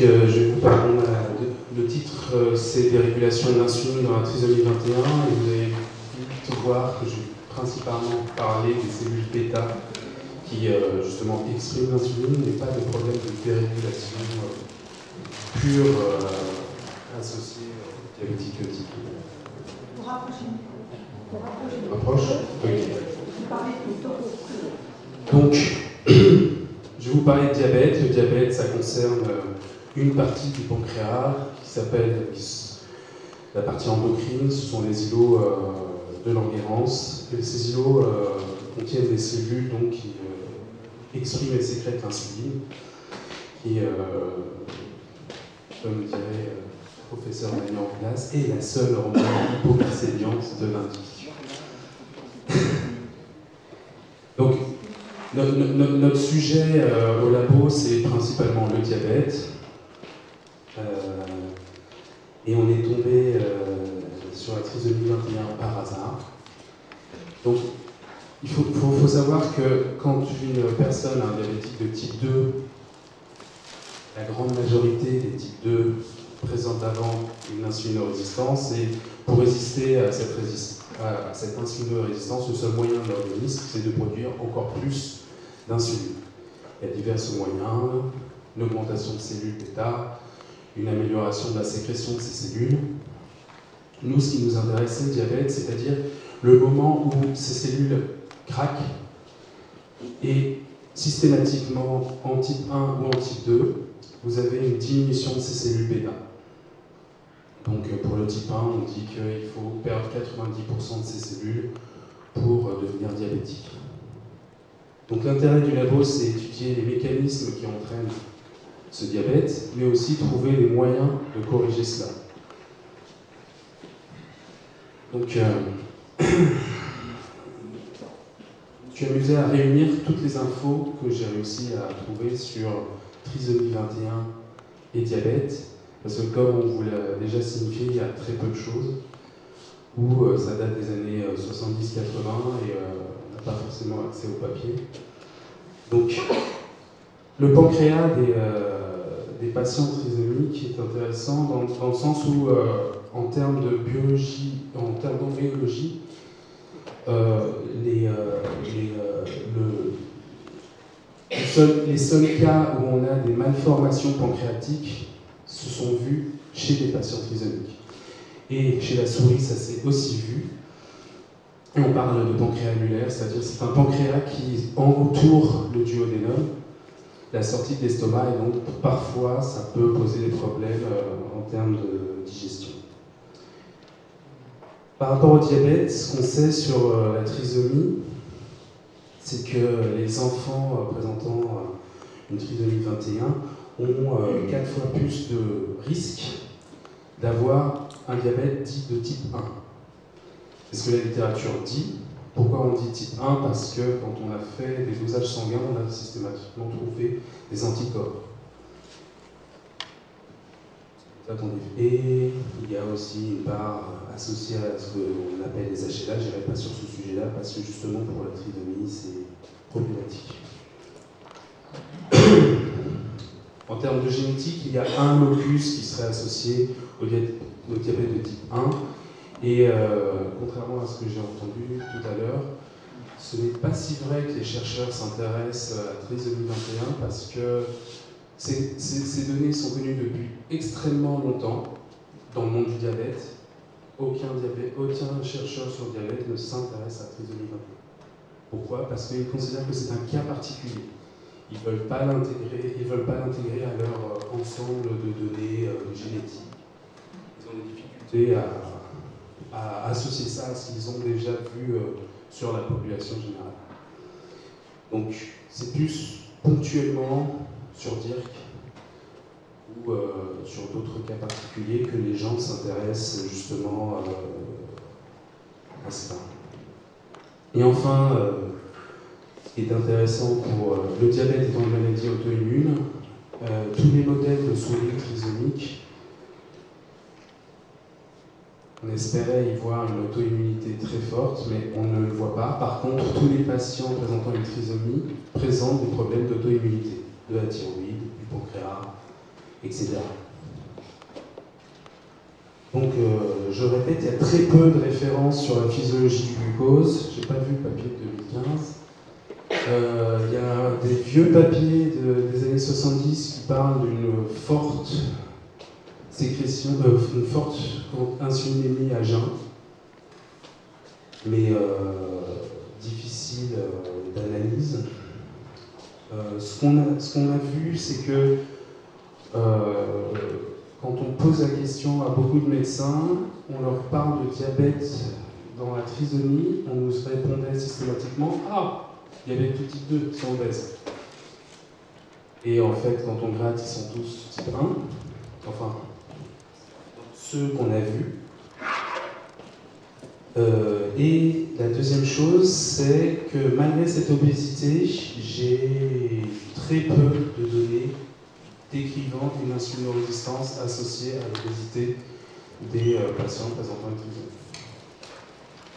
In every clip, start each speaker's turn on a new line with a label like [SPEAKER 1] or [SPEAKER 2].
[SPEAKER 1] je vais vous parler. Le titre, c'est Dérégulation de l'insuline dans la trisomie 21, et vous allez vite voir que je vais principalement parler des cellules bêta qui, justement, expriment l'insuline, mais pas de problème de dérégulation pure associée au diabétique de type 2.
[SPEAKER 2] Vous rapprochez.
[SPEAKER 1] Rapproche. Oui. Donc, je vais vous parler de diabète. Le diabète, ça concerne une partie du pancréas qui s'appelle la partie endocrine. Ce sont les îlots de Langerhans. Et ces îlots contiennent des cellules donc, qui expriment et sécrètent l'insuline, qui, comme dirait le professeur Daniel en classe, est la seule hormone hypoglycémiante de l'individu. Donc, notre sujet au labo, c'est principalement le diabète. Et on est tombé sur la trisomie 21 par hasard. Donc, il faut savoir que quand une personne a un diabétique de type 2, la grande majorité des types 2 présentent avant une insulinorésistance, et pour résister à cette insulinorésistance, le seul moyen de l'organisme, c'est de produire encore plus d'insuline. Il y a divers moyens, une augmentation de cellules bêta, une amélioration de la sécrétion de ces cellules. Nous, ce qui nous intéresse, c'est le diabète, c'est-à-dire le moment où ces cellules craquent, et systématiquement en type 1 ou en type 2, vous avez une diminution de ces cellules bêta. Donc pour le type 1, on dit qu'il faut perdre 90% de ces cellules pour devenir diabétique. Donc l'intérêt du labo, c'est étudier les mécanismes qui entraînent ce diabète, mais aussi trouver les moyens de corriger cela. Donc je suis amusé à réunir toutes les infos que j'ai réussi à trouver sur trisomie 21 et diabète, parce que comme on vous l'a déjà signifié, il y a très peu de choses, où ça date des années 70-80 et on n'a pas forcément accès au papier. Donc, le pancréas des patients trisomiques est intéressant dans le sens où, en termes de biologie, en termes d'embryologie, les seuls cas où on a des malformations pancréatiques se sont vus chez des patients trisomiques. Et chez la souris, ça s'est aussi vu. Et on parle de pancréas annulaire, c'est-à-dire c'est un pancréas qui entoure le duodénum, la sortie de l'estomac, et donc parfois ça peut poser des problèmes en termes de digestion. Par rapport au diabète, ce qu'on sait sur la trisomie, c'est que les enfants présentant une trisomie 21 ont 4 fois plus de risques d'avoir un diabète dit de type 1. C'est ce que la littérature dit. Pourquoi on dit type 1? Parce que quand on a fait des dosages sanguins, on a systématiquement trouvé des anticorps. Et il y a aussi une part associée à ce qu'on appelle les HLA. Je n'irai pas sur ce sujet-là parce que justement pour la trisomie, c'est problématique. En termes de génétique, il y a un locus qui serait associé au diabète de type 1. Et contrairement à ce que j'ai entendu tout à l'heure, ce n'est pas si vrai que les chercheurs s'intéressent à la trisomie 21 parce que ces données sont connues depuis extrêmement longtemps dans le monde du diabète. Aucun chercheur sur le diabète ne s'intéresse à la trisomie 21. Pourquoi? Parce qu'ils considèrent que c'est un cas particulier. Ils ne veulent pas l'intégrer à leur ensemble de données génétiques. Ils ont des difficultés à associer ça à ce qu'ils ont déjà vu sur la population générale. Donc c'est plus ponctuellement sur DIRC ou sur d'autres cas particuliers que les gens s'intéressent justement à cela. Et enfin, ce qui est intéressant pour le diabète étant une maladie auto-immune, tous les modèles de souris trisomiques, on espérait y voir une auto-immunité très forte, mais on ne le voit pas. Par contre, tous les patients présentant une trisomie présentent des problèmes d'auto-immunité, de la thyroïde, du pancréas, etc. Donc, je répète, il y a très peu de références sur la physiologie du glucose. Je n'ai pas vu le papier de 2015. Il y a des vieux papiers des années 70 qui parlent d'une forte sécrétion, une forte insulinémie à jeun, mais difficile d'analyse. Ce qu'on a vu, c'est que quand on pose la question à beaucoup de médecins, on leur parle de diabète dans la trisomie, on nous répondait systématiquement « Ah, diabète tout type 2, ils sont obèses ». Et en fait, quand on gratte, ils sont tous type 1, enfin, ceux qu'on a vus. Et la deuxième chose, c'est que malgré cette obésité, j'ai très peu de données décrivant une insulinorésistance associée à l'obésité des patients présentant une trisomie.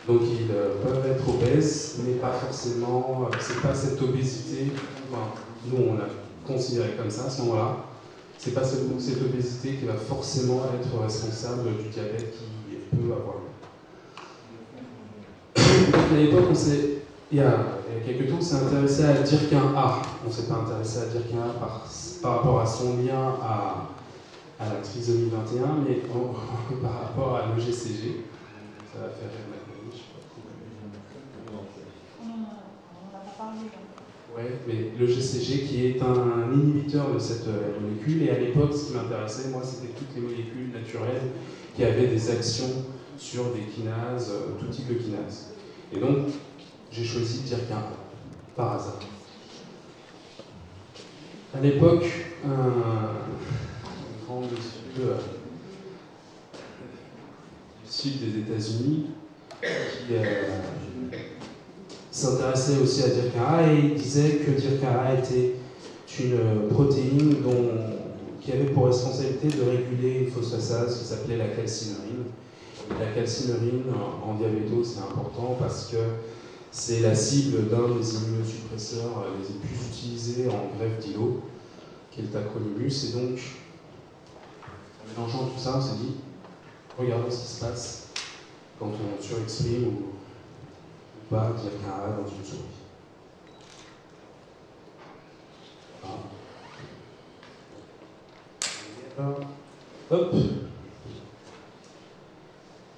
[SPEAKER 1] Donc ils peuvent être obèses, mais pas forcément, c'est pas cette obésité, enfin, nous on l'a considéré comme ça à ce moment-là, c'est pas cette obésité qui va forcément être responsable du diabète qui peut avoir lieu. À l'époque, il y a quelques temps, on s'est intéressé à dire qu'un A. On ne s'est pas intéressé à dire qu'un A par rapport à son lien à la trisomie 21, mais par rapport à l'EGCG. Ça va faire rire ma famille, je sais pas. On n'en a pas parlé. Oui, mais l'EGCG qui est un inhibiteur de cette molécule, et à l'époque, ce qui m'intéressait, moi, c'était toutes les molécules naturelles qui avaient des actions sur des kinases, tout type de kinases. Et donc, j'ai choisi de dire qu'un A, par hasard. À l'époque, un grand monsieur du sud des États-Unis qui s'intéressait aussi à dire qu'un A et il disait que dire qu'un A était une protéine qui avait pour responsabilité de réguler une phosphatase qui s'appelait la calcinurine. La calcinurine en diabéto, c'est important parce que c'est la cible d'un des immunosuppresseurs les plus utilisés en greffe d'îlot, qui est le tacrolimus. Et donc, en mélangeant tout ça, on s'est dit, regardons ce qui se passe quand on surexprime ou pas dire qu'un A dans une souris. Voilà. Hop.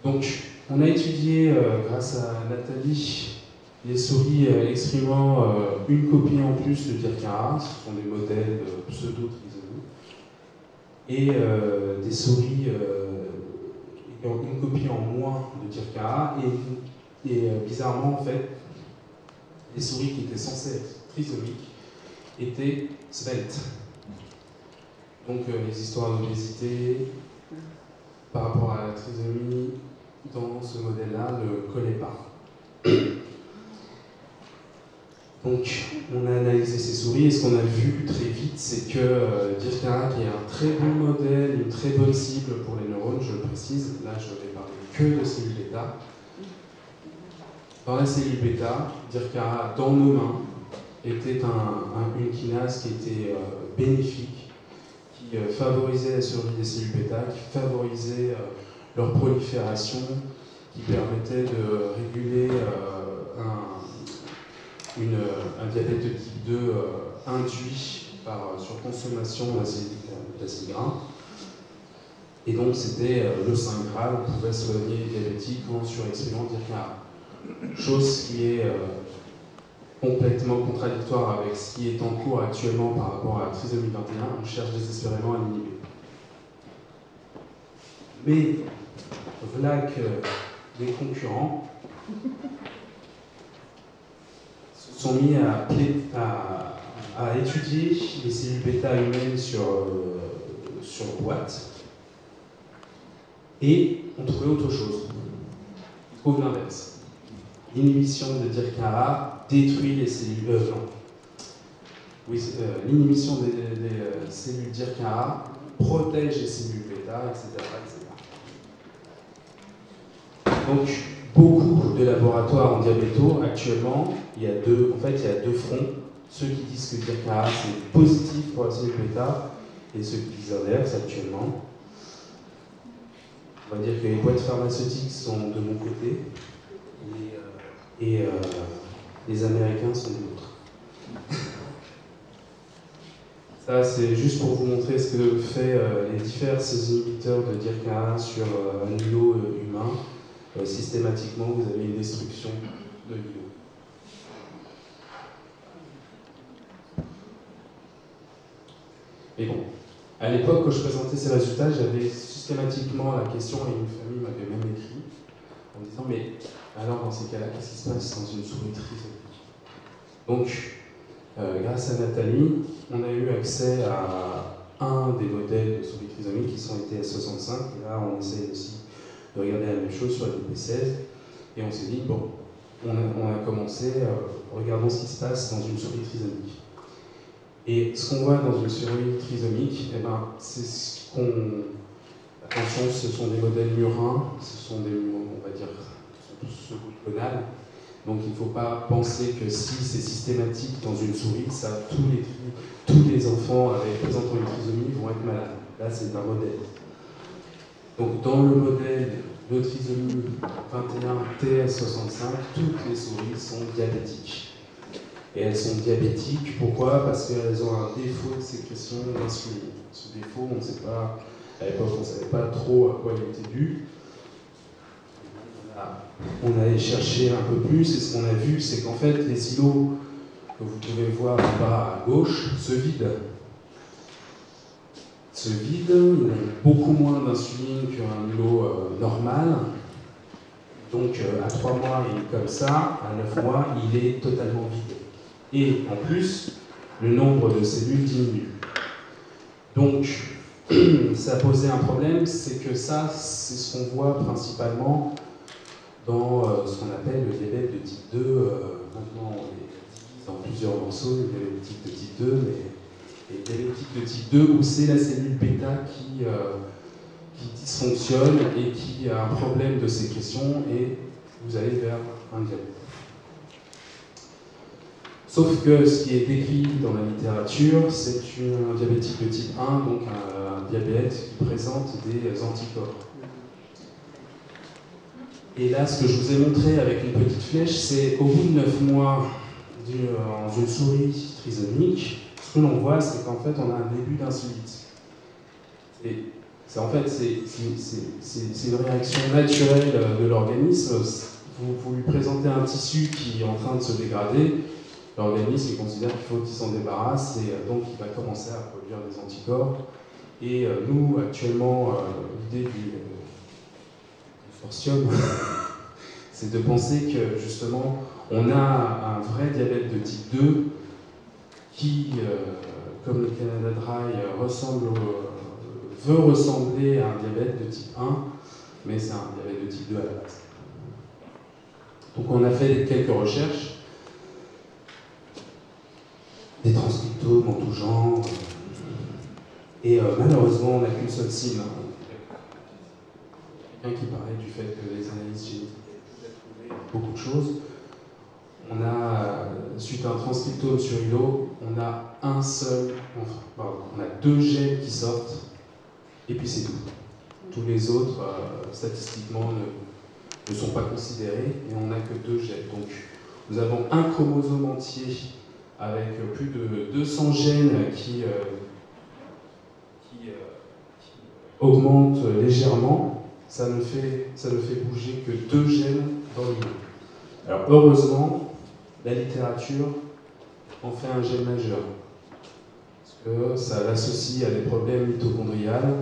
[SPEAKER 1] Donc, on a étudié, grâce à Nathalie, les souris exprimant une copie en plus de DIRCA, ce sont des modèles de pseudo-trisomie, et des souris ayant une copie en moins de DIRCA, et bizarrement, en fait, les souris qui étaient censées être trisomiques étaient sveltes. Donc, les histoires d'obésité par rapport à la trisomie dans ce modèle-là ne collaient pas. Donc, on a analysé ces souris et ce qu'on a vu très vite, c'est que DIRCA, qui est un très bon modèle, une très bonne cible pour les neurones, je le précise, là je vais parler que de cellules bêta. Dans la cellule bêta, DIRCA dans nos mains était une kinase qui était bénéfique, qui favorisait la survie des cellules bêta, qui favorisait leur prolifération, qui permettait de réguler un diabète de type 2 induit par surconsommation d'acide gras. Et donc c'était le Saint Graal, on pouvait soigner les diabétiques en surexprimant DIRCA. Chose qui est complètement contradictoire avec ce qui est en cours actuellement par rapport à la trisomie 21, on cherche désespérément à l'inhiber. Mais voilà que les concurrents se sont mis à étudier les cellules bêta humaines sur boîte et ont trouvé autre chose. Ils trouvent l'inverse. L'inhibition de DIRCA détruit les cellules. L'inhibition des cellules DIRCA protège les cellules bêta, etc., etc. Donc, beaucoup de laboratoires en diabéto, actuellement, il y a deux fronts. Ceux qui disent que DIRCA c'est positif pour la cellule bêta et ceux qui exercent actuellement. On va dire que les boîtes pharmaceutiques sont de mon côté et les Américains sont de l'autre. Ça, c'est juste pour vous montrer ce que fait les divers inhibiteurs de DYRK1 sur un îlot humain. Systématiquement, vous avez une destruction de l'îlot. Mais bon, à l'époque, quand je présentais ces résultats, j'avais systématiquement la question, et une famille m'avait même écrit, en disant, mais alors dans ces cas-là, qu'est-ce qui se passe dans une souris trisomique? Donc, grâce à Nathalie, on a eu accès à un des modèles de souris trisomiques qui sont les TS65, et là on essaye aussi de regarder la même chose sur les DP16, et on s'est dit, bon, on a commencé, regardons ce qui se passe dans une souris trisomique. Et ce qu'on voit dans une souris trisomique, eh ben, c'est ce qu'on... Attention, ce sont des modèles murins, ce sont des, on va dire, ce sont tous clonales. Donc il ne faut pas penser que si c'est systématique dans une souris, ça, tous les enfants présentant une trisomie vont être malades. Là, c'est un modèle. Donc dans le modèle de trisomie 21 TS65, toutes les souris sont diabétiques. Et elles sont diabétiques, pourquoi? Parce qu'elles ont un défaut de sécrétion d'insuline. Ce défaut, on ne sait pas, à l'époque, on ne savait pas trop à quoi il était dû. On allait chercher un peu plus, et ce qu'on a vu, c'est qu'en fait, les îlots que vous pouvez voir en bas à gauche se vident. Se vident, ils ont beaucoup moins d'insuline qu'un îlot normal. Donc à 3 mois, il est comme ça, à 9 mois, il est totalement vide. Et en plus, le nombre de cellules diminue. Donc, ça a posé un problème, c'est que ça, c'est ce qu'on voit principalement dans ce qu'on appelle le diabète de type 2. Maintenant, on les divise en plusieurs morceaux, le diabétique de type 2, mais le diabétique de type 2, où c'est la cellule bêta qui dysfonctionne et qui a un problème de sécrétion, et vous allez vers un diabète. Sauf que ce qui est décrit dans la littérature, c'est un diabétique de type 1, donc un diabète qui présente des anticorps. Et là, ce que je vous ai montré avec une petite flèche, c'est au bout de 9 mois dans une souris trisomique, ce que l'on voit, c'est qu'en fait, on a un début d'insulite. Et en fait, c'est une réaction naturelle de l'organisme. Vous lui présentez un tissu qui est en train de se dégrader, l'organisme considère qu'il faut qu'il s'en débarrasse, et donc il va commencer à produire des anticorps. Et nous, actuellement, l'idée du fortium, c'est de penser que justement, on a un vrai diabète de type 2 qui, comme le Canada Dry, veut ressembler à un diabète de type 1, mais c'est un diabète de type 2 à la base. Donc on a fait quelques recherches, des transcriptomes en tout genre, et malheureusement on n'a qu'une seule cible. Quelqu'un qui parlait du fait que les analyses génétiques pouvaient trouver beaucoup de choses. On a, suite à un transcriptome sur îlot, on a on a 2 gènes qui sortent, et puis c'est tout. Tous les autres, statistiquement, ne sont pas considérés, et on n'a que 2 gènes. Donc nous avons un chromosome entier avec plus de 200 gènes qui augmentent légèrement. Ça ne fait bouger que 2 gènes dans l'îlot. Alors heureusement, la littérature en fait un gène majeur, parce que ça l'associe à des problèmes mitochondriales,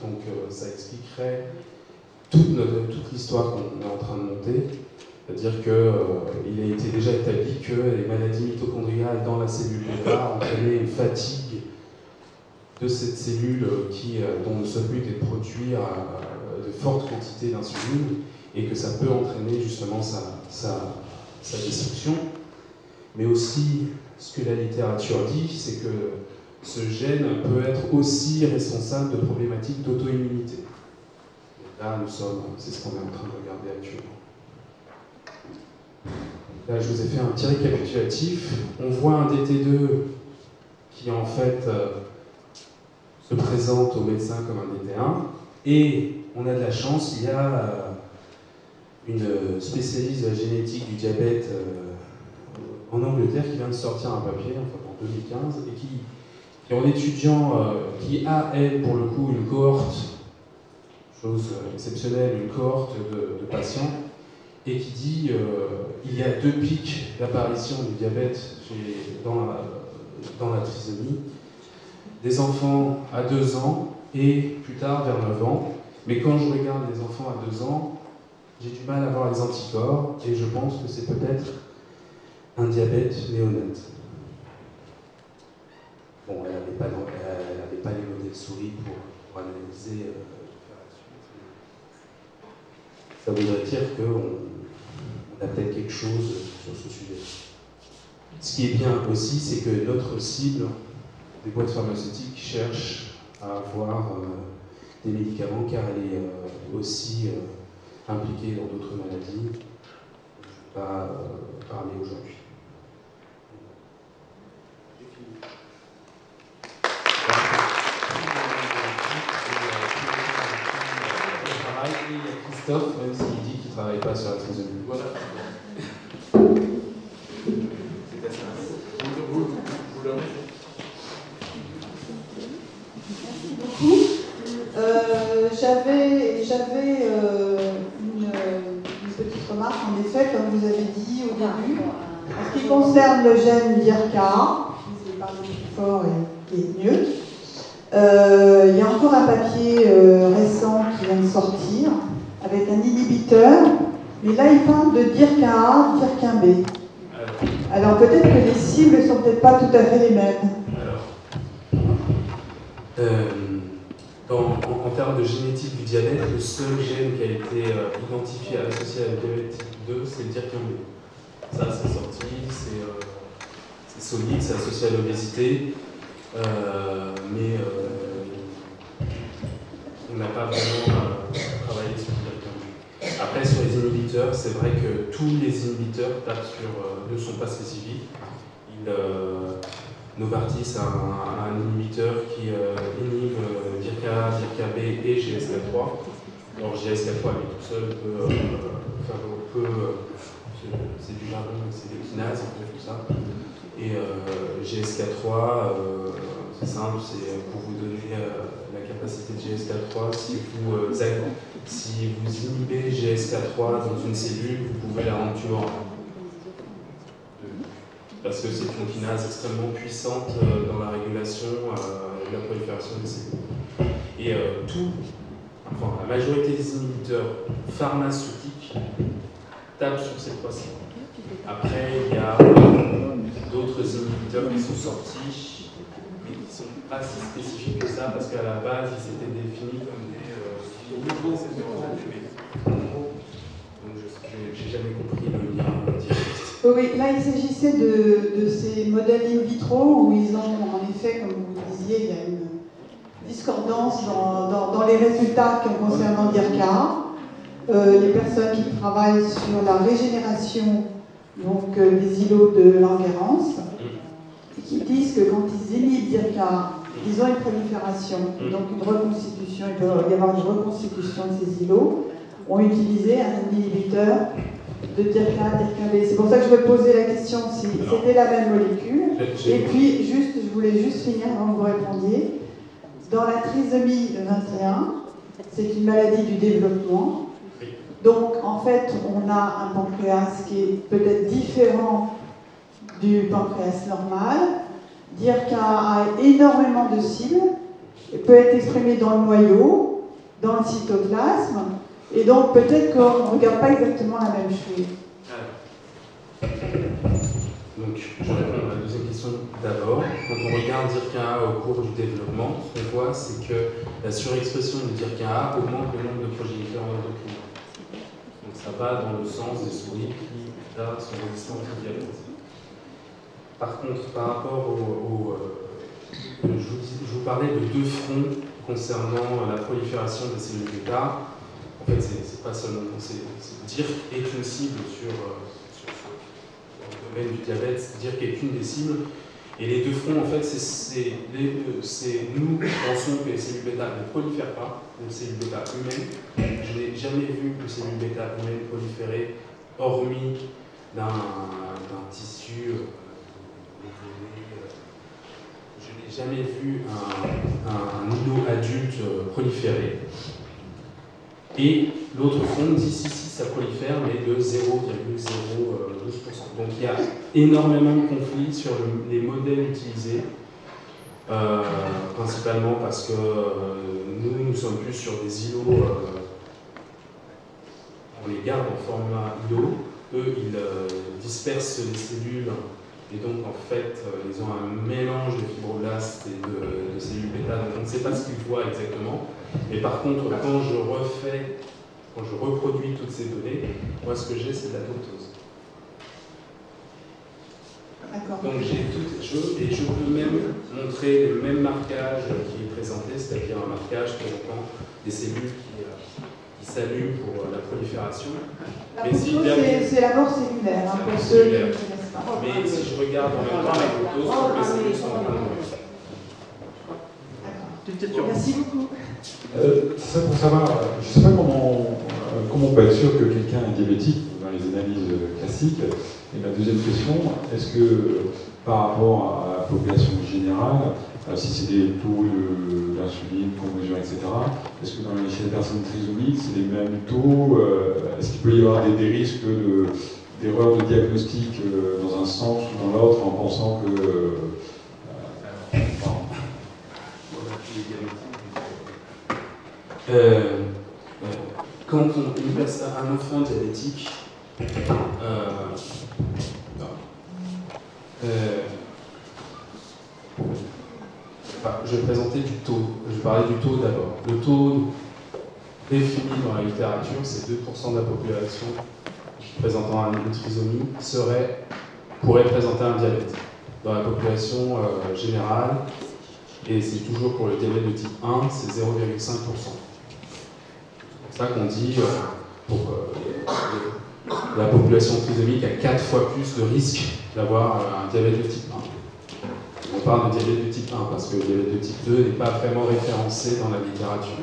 [SPEAKER 1] donc ça expliquerait toute l'histoire qu'on est en train de monter, c'est-à-dire qu'il a été déjà établi que les maladies mitochondriales dans la cellule bêta entraînaient une fatigue de cette cellule dont le seul but est de produire de fortes quantités d'insuline, et que ça peut entraîner justement sa destruction. Mais aussi, ce que la littérature dit, c'est que ce gène peut être aussi responsable de problématiques d'auto-immunité. Là, c'est ce qu'on est en train de regarder actuellement. Là, je vous ai fait un petit récapitulatif. On voit un DT2 qui, en fait, se présente au médecin comme un DT1, et on a de la chance, il y a une spécialiste de la génétique du diabète en Angleterre qui vient de sortir un papier, enfin en 2015, et qui est en étudiant, qui a, elle, pour le coup, une cohorte, chose exceptionnelle, une cohorte de patients, et qui dit il y a 2 pics d'apparition du diabète dans la trisomie, des enfants à 2 ans et plus tard vers 9 ans. Mais quand je regarde les enfants à 2 ans, j'ai du mal à voir les anticorps et je pense que c'est peut-être un diabète néonat. Bon, elle n'avait pas les modèles souris pour analyser ça voudrait dire qu'on a peut-être quelque chose sur ce sujet. Ce qui est bien aussi, c'est que notre cible des boîtes pharmaceutiques cherche à avoir des médicaments car elle est aussi impliquée dans d'autres maladies. Je ne vais pas parler aujourd'hui. Et il y a Christophe, même s'il dit qu'il ne travaille pas sur la trisomie. Voilà.
[SPEAKER 2] Merci beaucoup. J'avais une petite remarque, en effet, comme vous avez dit au début. En ce qui concerne le gène DIRCA, je vais parler plus fort et mieux. Il y a encore un papier récent qui vient de sortir avec un inhibiteur, mais là il parle de DIRCA-A, DIRCA-B. Alors peut-être que les cibles ne sont peut-être pas tout à fait les mêmes.
[SPEAKER 1] En termes de génétique du diabète, le seul gène qui a été identifié associé à la diabète type 2, c'est le DIRCA-B. Ça, c'est sorti, c'est solide, c'est associé à l'obésité. Mais on n'a pas vraiment travaillé sur le DIRCA-B. Après, sur les inhibiteurs, c'est vrai que tous les inhibiteurs ne sont pas spécifiques. Novartis a un inhibiteur qui inhibe DIRCA, DIRCA-B et GSK3. Alors GSK3 lui tout seul c'est du jargon, c'est des kinases, un peu tout ça. Et GSK3, c'est simple, c'est pour vous donner la capacité de GSK3. Si vous inhibez GSK3 dans une cellule, vous pouvez la rendre tumorale. Parce que c'est une kinase extrêmement puissante dans la régulation de la prolifération des cellules. Et la majorité des inhibiteurs pharmaceutiques tapent sur ces 3 cibles. Après, il y a d'autres inhibiteurs qui sont sortis, mais qui ne sont pas si spécifiques que ça, parce qu'à la base, ils étaient définis comme des donc je n'ai jamais compris le lien direct.
[SPEAKER 2] Oui, là il s'agissait de ces modèles in vitro où ils ont, en effet, comme vous le disiez, il y a une discordance dans les résultats concernant DIRCA. Les personnes qui travaillent sur la régénération des îlots de Langerhans, et qui disent que quand ils inhibent DIRCA, ils ont une prolifération, donc une reconstitution, il peut y avoir une reconstitution de ces îlots, ont utilisé un inhibiteur de DIRCA, DIRCA-B. C'est pour ça que je me posais la question si c'était la même molécule. Et puis, je voulais juste finir avant que vous répondiez. Dans la trisomie 21, c'est une maladie du développement. Donc, en fait, on a un pancréas qui est peut-être différent du pancréas normal. DIRCA a énormément de cibles, et peut être exprimé dans le noyau, dans le cytoplasme, et donc peut-être qu'on ne regarde pas exactement la même chose.
[SPEAKER 1] Donc, je réponds à la deuxième question d'abord. Quand on regarde DIRCA-A au cours du développement, ce qu'on voit, c'est que la surexpression de DIRCA-A augmente le nombre de progéniteurs endocriniens. Donc, ça va dans le sens des souris qui, plus tard, sont résistantes au diabète. Par contre, par rapport je vous parlais de 2 fronts concernant la prolifération des cellules bêta. En fait, c'est pas seulement DIRC est une cible sur le domaine du diabète, DIRC est une des cibles, Et les deux fronts, en fait, nous pensons que les cellules bêta ne prolifèrent pas, les cellules bêta humaines. Je n'ai jamais vu de cellules bêta humaines proliférer, hormis d'un tissu je n'ai jamais vu un îlot adulte proliférer. Et l'autre front dit si ça prolifère, mais de 0,012%. Donc il y a énormément de conflits sur les modèles utilisés, principalement parce que nous sommes plus sur des îlots, on les garde en format îlot, eux ils dispersent les cellules, et donc en fait ils ont un mélange de fibroblastes et de cellules bêta, donc on ne sait pas ce qu'ils voient exactement. Mais par contre, quand je reproduis toutes ces données, moi ce que j'ai, c'est de la toptose. Donc je peux même montrer le même marquage qui est présenté, c'est-à-dire un marquage qui reprend des cellules qui s'allument pour la prolifération.
[SPEAKER 2] La toptose, c'est la mort cellulaire, hein, pour ceux qui ne connaissent pas.
[SPEAKER 1] Mais si je regarde en même temps la toptose, toutes les cellules sont en train de mourir.
[SPEAKER 2] Merci beaucoup.
[SPEAKER 3] Ça pour savoir, je ne sais pas comment on peut être sûr que quelqu'un est diabétique dans les analyses classiques. Et ma deuxième question, est-ce que par rapport à la population générale, si c'est des taux d'insuline qu'on mesure, etc., est-ce que chez les personnes trisomiques, c'est les mêmes taux? Est-ce qu'il peut y avoir des risques d'erreurs de diagnostic dans un sens ou dans l'autre en pensant que...
[SPEAKER 1] quand un enfant diabétique, je vais présenter du taux. Je vais parler du taux d'abord. Le taux défini dans la littérature, c'est 2% de la population présentant une trisomie pourrait présenter un diabète. Dans la population générale, et c'est toujours pour le diabète de type 1, c'est 0,5%. C'est pour ça qu'on dit la population trisomique a 4 fois plus de risque d'avoir un diabète de type 1. On parle de diabète de type 1 parce que le diabète de type 2 n'est pas vraiment référencé dans la littérature.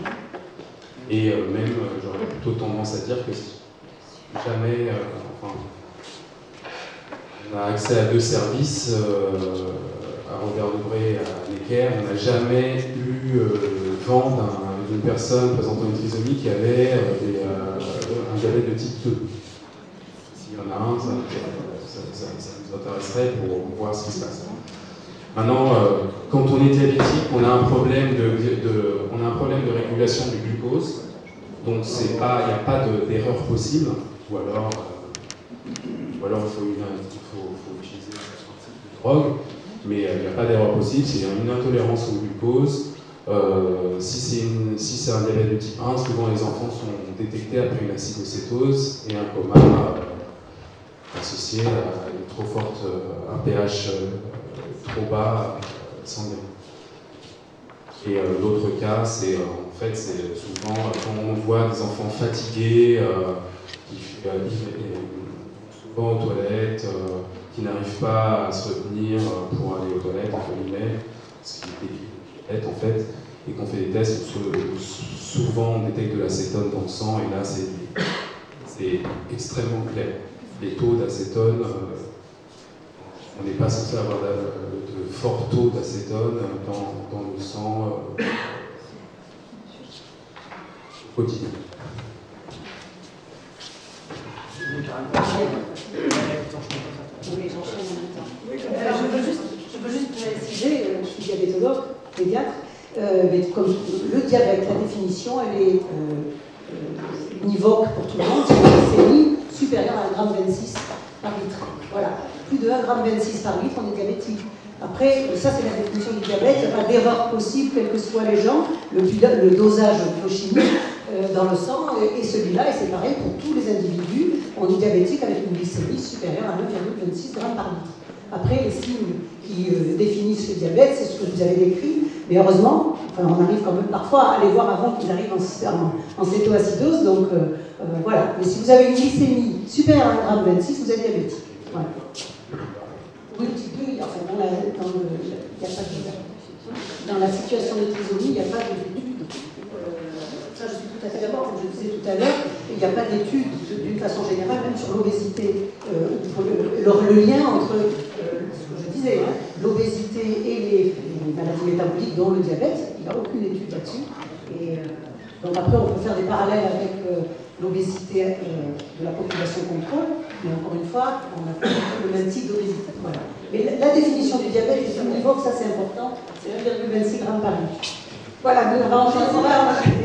[SPEAKER 1] Et même, j'aurais plutôt tendance à dire que jamais, on a accès à 2 services, à Robert Debré et à Necker, on n'a jamais eu vent d'une personne présentant une trisomie qui avait un diabète de type 2. S'il y en a un, ça nous intéresserait pour voir ce qui se passe. Maintenant, quand on est diabétique, on a un problème de régulation du glucose, donc il n'y a pas d'erreur possible, ou alors il faut utiliser un type de drogue, mais il n'y a pas d'erreur possible, c'est une intolérance au glucose. Si c'est un diabète de type 1, souvent les enfants sont détectés après une acidocétose et un coma associé à une trop forte, un pH trop bas sanguin. Et l'autre cas, c'est souvent quand on voit des enfants fatigués, souvent aux toilettes, qui n'arrivent pas à se retenir pour aller aux toilettes, entre guillemets, ce qui est en fait, et qu'on fait des tests, souvent on détecte de l'acétone dans le sang, et là c'est extrêmement clair. Les taux d'acétone, on n'est pas censé avoir de forts taux d'acétone dans le sang quotidien.
[SPEAKER 4] Je peux juste préciser, je suis diabétologue, pédiatre, mais comme le diabète, la définition, elle est univoque pour tout le monde, c'est une glycémie supérieure à 1,26 g par litre. Voilà, plus de 1,26 g par litre, on est diabétique. Après, ça c'est la définition du diabète, il n'y a pas d'erreur possible, quels que soient les gens, le dosage biochimique dans le sang est celui-là, et c'est pareil pour tous les individus, on est diabétique avec une glycémie supérieure à 1,26 g par litre. Après, les signes qui définissent le diabète, c'est ce que vous avez décrit, mais heureusement, on arrive quand même parfois à les voir avant qu'ils arrivent en cétoacidose, donc voilà. Mais si vous avez une glycémie supérieure à 1,26 g, vous êtes diabétique. Voilà. Oui, type 2, enfin, dans la situation de trisomie, il n'y a pas d'études. Ça, je suis tout à fait d'accord, comme je disais tout à l'heure, il n'y a pas d'études d'une façon générale, même sur l'obésité. Le lien entre, ce que je disais, hein, l'obésité et les maladies métaboliques, dont le diabète, il n'y a aucune étude là-dessus. Et donc après, on peut faire des parallèles avec l'obésité de la population contrôle, mais encore une fois, on a le même type d'obésité. Voilà. Mais la définition du diabète est univoque, ça c'est important, c'est 1,26 g par litre. Voilà, nous on va enchaîner.